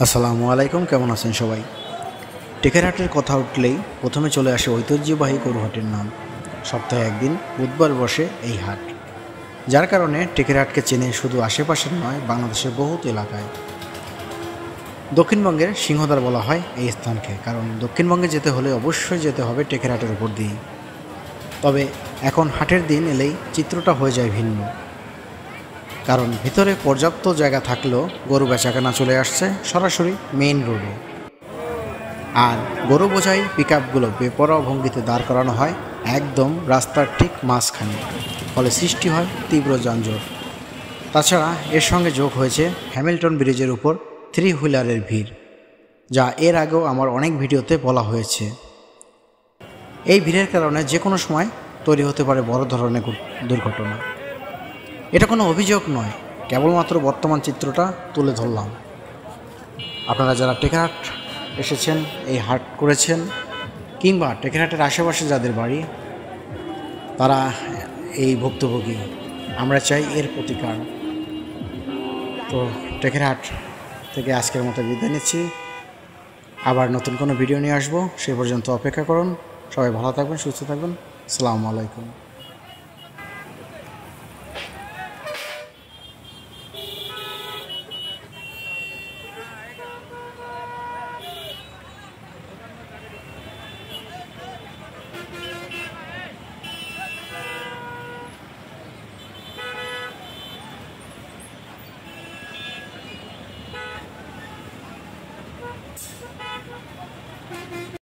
আসসালামু আলাইকুম, কেমন আছেন সবাই? টেকেরহাটের কথা উঠলেই প্রথমে চলে আসে ঐতিহ্যবাহী গরুহাটের নাম। সপ্তাহে একদিন বুধবার বসে এই হাট, যার কারণে টেকেরহাটকে চেনে শুধু আশেপাশের নয়, বাংলাদেশের বহুত এলাকায়। দক্ষিণবঙ্গের সিংহদ্বার বলা হয় এই স্থানকে, কারণ দক্ষিণবঙ্গে যেতে হলে অবশ্যই যেতে হবে টেকেরহাটের উপর দিয়েই। তবে এখন হাটের দিন এলেই চিত্রটা হয়ে যায় ভিন্ন, কারণ ভিতরে পর্যাপ্ত জায়গা থাকলেও গরু বেচাকেনা চলে আসছে সরাসরি মেইন রোডে। আর গরু বোঝাই পিকআপগুলো বেপরোয়া ভঙ্গিতে দাঁড় করানো হয় একদম রাস্তার ঠিক মাঝখানে, ফলে সৃষ্টি হয় তীব্র যানজট। তাছাড়া এর সঙ্গে যোগ হয়েছে হ্যামিল্টন ব্রিজের উপর 3 হুইলারের ভিড়, যা এর আগেও আমার অনেক ভিডিওতে বলা হয়েছে। এই ভিড়ের কারণে যে কোনো সময় তৈরি হতে পারে বড় ধরনের দুর্ঘটনা। এটা কোনো অভিযোগ নয়, কেবলমাত্র বর্তমান চিত্রটা তুলে ধরলাম। আপনারা যারা টেকেরহাট এসেছেন, এই হাট করেছেন, কিংবা টেকেরহাটের আশেপাশে যাদের বাড়ি, তারা এই ভুক্তভোগী। আমরা চাই এর প্রতিকার। তো টেকেরহাট থেকে আজকের মতো বিদায় নিচ্ছি। আবার নতুন কোনো ভিডিও নিয়ে আসবো, সেই পর্যন্ত অপেক্ষা করুন। সবাই ভালো থাকবেন, সুস্থ থাকবেন। আসসালামু আলাইকুম।